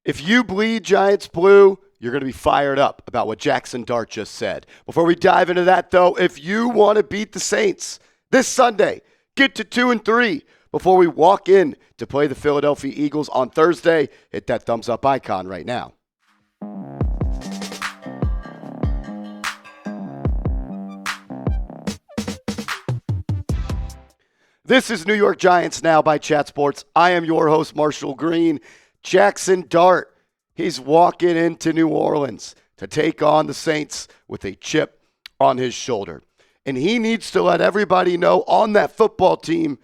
If you bleed Giants blue, you're going to be fired up about what Jaxson Dart just said. Before we dive into that, though, if you want to beat the Saints this Sunday, get to 2-3 before we walk in to play the Philadelphia Eagles on Thursday. Hit that thumbs up icon right now. This is New York Giants Now by Chat Sports. I am your host, Marshall Green. Jaxson Dart, he's walking into New Orleans to take on the Saints with a chip on his shoulder. And he needs to let everybody know on that football team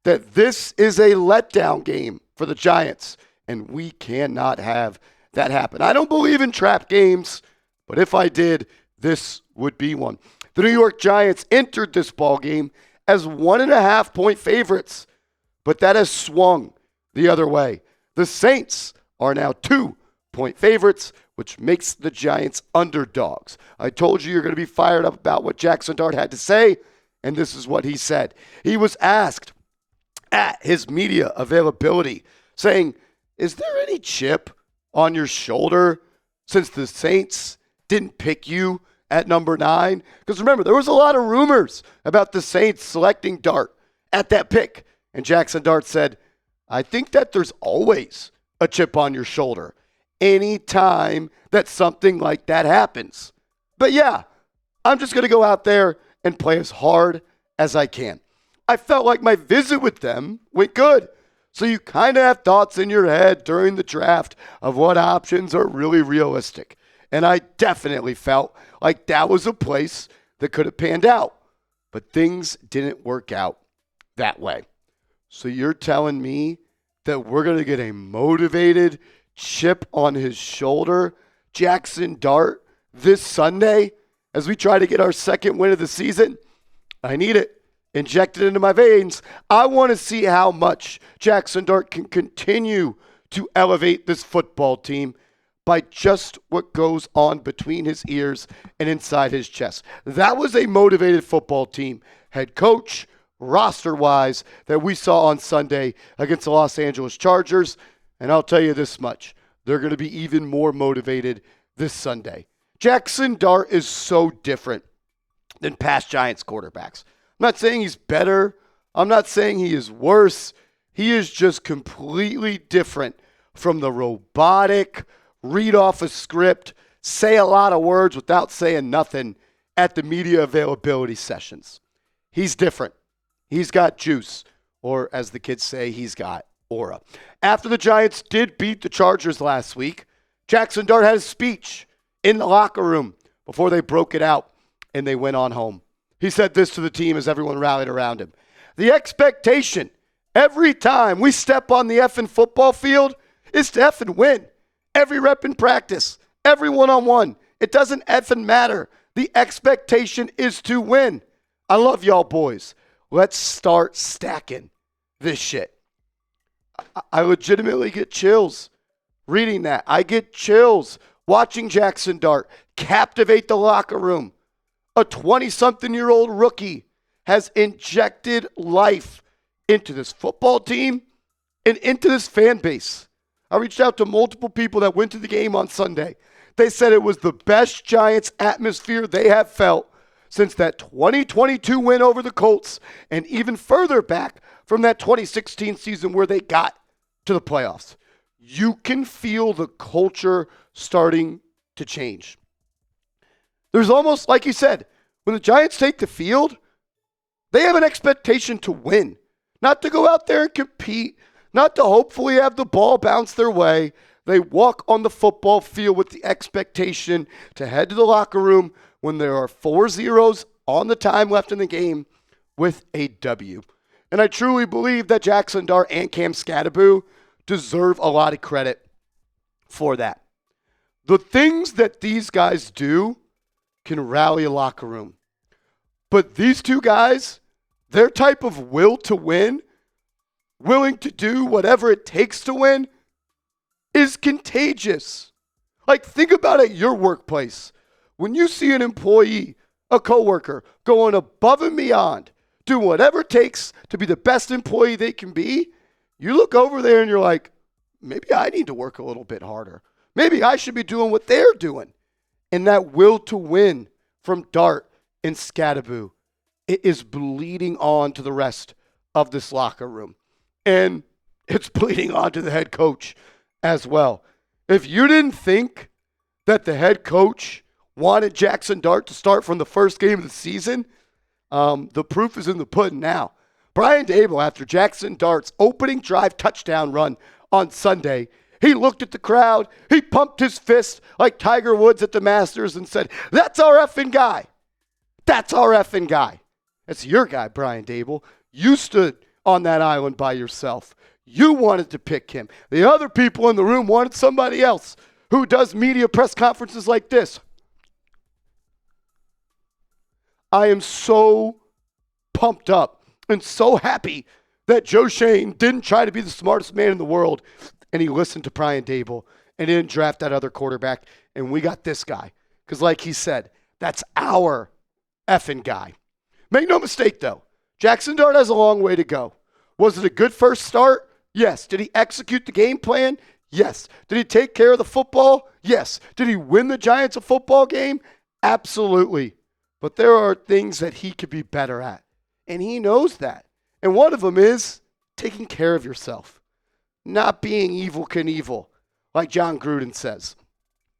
that this is a letdown game for the Giants, and we cannot have that happen. I don't believe in trap games, but if I did, this would be one. The New York Giants entered this ball game as 1.5-point favorites, but that has swung the other way. The Saints are now 2-point favorites, which makes the Giants underdogs. I told you you're going to be fired up about what Jaxson Dart had to say, and this is what he said. He was asked at his media availability, saying, is there any chip on your shoulder since the Saints didn't pick you at number 9? Because remember, there was a lot of rumors about the Saints selecting Dart at that pick. And Jaxson Dart said, I think that there's always a chip on your shoulder anytime that something like that happens. But yeah, I'm just going to go out there and play as hard as I can. I felt like my visit with them went good. So you kind of have thoughts in your head during the draft of what options are really realistic. And I definitely felt like that was a place that could have panned out. But things didn't work out that way. So you're telling me that we're going to get a motivated chip on his shoulder, Jaxson Dart, this Sunday as we try to get our second win of the season? I need it. Inject it into my veins. I want to see how much Jaxson Dart can continue to elevate this football team by just what goes on between his ears and inside his chest. That was a motivated football team, head coach, roster-wise, that we saw on Sunday against the Los Angeles Chargers. And I'll tell you this much, they're going to be even more motivated this Sunday. Jaxson Dart is so different than past Giants quarterbacks. I'm not saying he's better. I'm not saying he is worse. He is just completely different from the robotic, read off a script, say a lot of words without saying nothing at the media availability sessions. He's different. He's got juice, or as the kids say, he's got aura. After the Giants did beat the Chargers last week, Jaxson Dart had a speech in the locker room before they broke it out and they went on home. He said this to the team as everyone rallied around him. The expectation every time we step on the effing football field is to effing win. Every rep in practice, every one-on-one. It doesn't effing matter. The expectation is to win. I love y'all boys. Let's start stacking this shit. I legitimately get chills reading that. I get chills watching Jaxson Dart captivate the locker room. A 20-something-year-old rookie has injected life into this football team and into this fan base. I reached out to multiple people that went to the game on Sunday. They said it was the best Giants atmosphere they have felt since that 2022 win over the Colts, and even further back from that 2016 season where they got to the playoffs. You can feel the culture starting to change. There's almost, like you said, when the Giants take the field, they have an expectation to win, not to go out there and compete, not to hopefully have the ball bounce their way. They walk on the football field with the expectation to head to the locker room when there are 4 zeros on the time left in the game with a W. And I truly believe that Jaxson Dart and Cam Skattebo deserve a lot of credit for that. The things that these guys do can rally a locker room. But these two guys, their type of will to win, willing to do whatever it takes to win, is contagious. Like, think about it at your workplace. When you see an employee, a coworker, going above and beyond, do whatever it takes to be the best employee they can be, you look over there and you're like, maybe I need to work a little bit harder. Maybe I should be doing what they're doing. And that will to win from Dart and Scadaboo, it is bleeding on to the rest of this locker room. And it's bleeding on to the head coach as well. If you didn't think that the head coach wanted Jaxson Dart to start from the first game of the season, the proof is in the pudding now. Brian Daboll, after Jaxson Dart's opening drive touchdown run on Sunday, he looked at the crowd, he pumped his fist like Tiger Woods at the Masters and said, "That's our effing guy. That's our effing guy." That's your guy, Brian Daboll. You stood on that island by yourself. You wanted to pick him. The other people in the room wanted somebody else who does media press conferences like this. I am so pumped up and so happy that Joe Shane didn't try to be the smartest man in the world and he listened to Brian Daboll and didn't draft that other quarterback, and we got this guy. Because like he said, that's our effing guy. Make no mistake, though. Jaxson Dart has a long way to go. Was it a good first start? Yes. Did he execute the game plan? Yes. Did he take care of the football? Yes. Did he win the Giants a football game? Absolutely. But there are things that he could be better at, and he knows that. And one of them is taking care of yourself. Not being evil Knievel, like John Gruden says.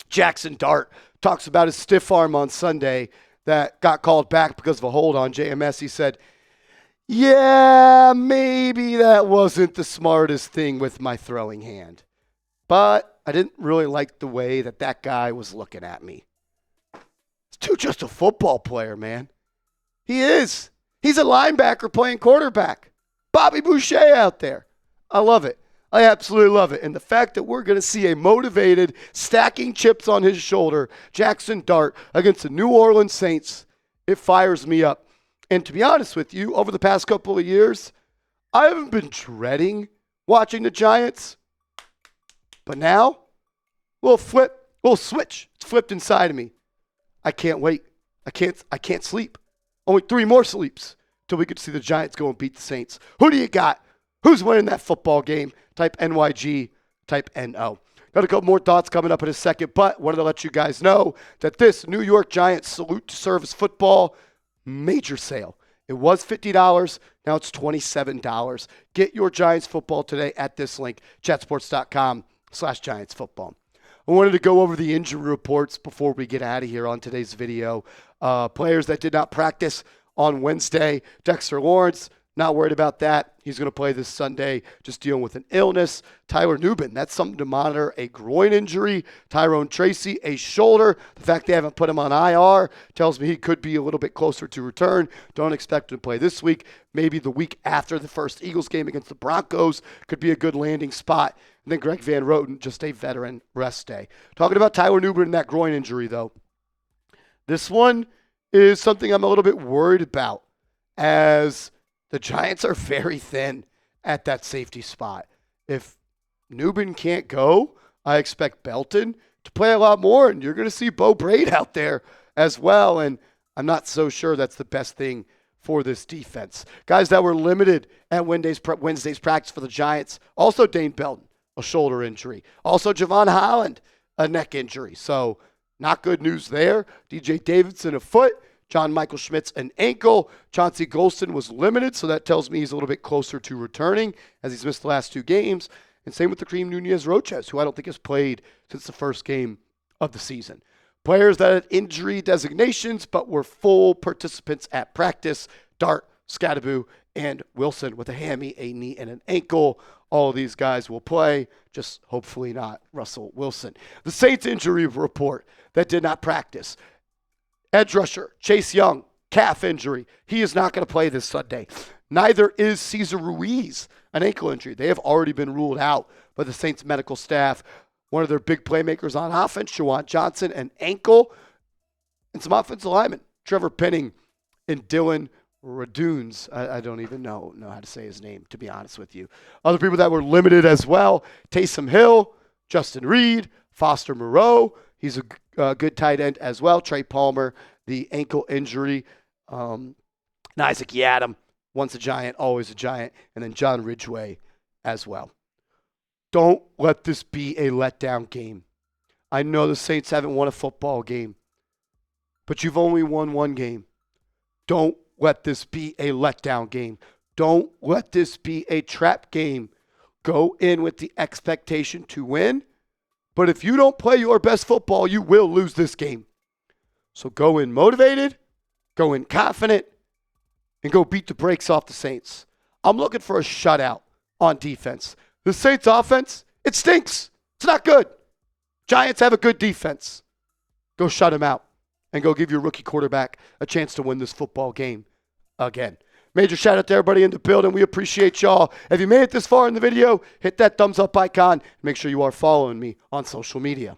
Jaxson Dart talks about his stiff arm on Sunday that got called back because of a hold on JMS. He said, "Yeah, maybe that wasn't the smartest thing with my throwing hand. But I didn't really like the way that guy was looking at me." This dude's just a football player, man. He is. He's a linebacker playing quarterback. Bobby Boucher out there. I love it. I absolutely love it. And the fact that we're going to see a motivated, stacking chips on his shoulder, Jaxson Dart against the New Orleans Saints, it fires me up. And to be honest with you, over the past couple of years, I haven't been dreading watching the Giants. But now, we'll switch. It's flipped inside of me. I can't wait. I can't sleep. Only 3 more sleeps till we could see the Giants go and beat the Saints. Who do you got? Who's winning that football game? Type NYG, type NO. Got a couple more thoughts coming up in a second, but wanted to let you guys know that this New York Giants Salute to Service football major sale. It was $50. Now it's $27. Get your Giants football today at this link, chatsports.com/Giants football. I wanted to go over the injury reports before we get out of here on today's video. Players that did not practice on Wednesday. Dexter Lawrence, not worried about that. He's going to play this Sunday, just dealing with an illness. Tyler Nubin, that's something to monitor. A groin injury. Tyrone Tracy, a shoulder. The fact they haven't put him on IR tells me he could be a little bit closer to return. Don't expect him to play this week. Maybe the week after the first Eagles game against the Broncos could be a good landing spot. And then Greg Van Roten, just a veteran rest day. Talking about Tyler Nubin and that groin injury, though. This one is something I'm a little bit worried about, as the Giants are very thin at that safety spot. If Nubin can't go, I expect Belton to play a lot more, and you're going to see Bo Braid out there as well, and I'm not so sure that's the best thing for this defense. Guys that were limited at Wednesday's practice for the Giants, also Dane Belton, a shoulder injury. Also Javon Holland, a neck injury. So not good news there. DJ Davidson, a foot. John Michael Schmitz, an ankle. Chauncey Golston was limited, so that tells me he's a little bit closer to returning, as he's missed the last 2 games. And same with the Kareem Nunez-Roches, who I don't think has played since the first game of the season. Players that had injury designations but were full participants at practice: Dart, Scadaboo, and Wilson with a hammy, a knee, and an ankle. All of these guys will play, just hopefully not Russell Wilson. The Saints injury report that did not practice: edge rusher Chase Young, calf injury. He is not going to play this Sunday. Neither is Cesar Ruiz, an ankle injury. They have already been ruled out by the Saints medical staff. One of their big playmakers on offense, Shawan Johnson, an ankle. And some offensive linemen, Trevor Penning and Dylan Radunes. I don't even know how to say his name, to be honest with you. Other people that were limited as well: Taysom Hill, Justin Reed, Foster Moreau. He's a good tight end as well. Trey Palmer, the ankle injury. And Isaac Yiadom, once a Giant, always a Giant. And then John Ridgeway as well. Don't let this be a letdown game. I know the Saints haven't won a football game, but you've only won one game. Don't let this be a letdown game. Don't let this be a trap game. Go in with the expectation to win, but if you don't play your best football, you will lose this game. So go in motivated, go in confident, and go beat the brakes off the Saints. I'm looking for a shutout on defense. The Saints offense, it stinks. It's not good. Giants have a good defense. Go shut them out and go give your rookie quarterback a chance to win this football game again. Major shout out to everybody in the building. We appreciate y'all. If you made it this far in the video, hit that thumbs up icon. Make sure you are following me on social media.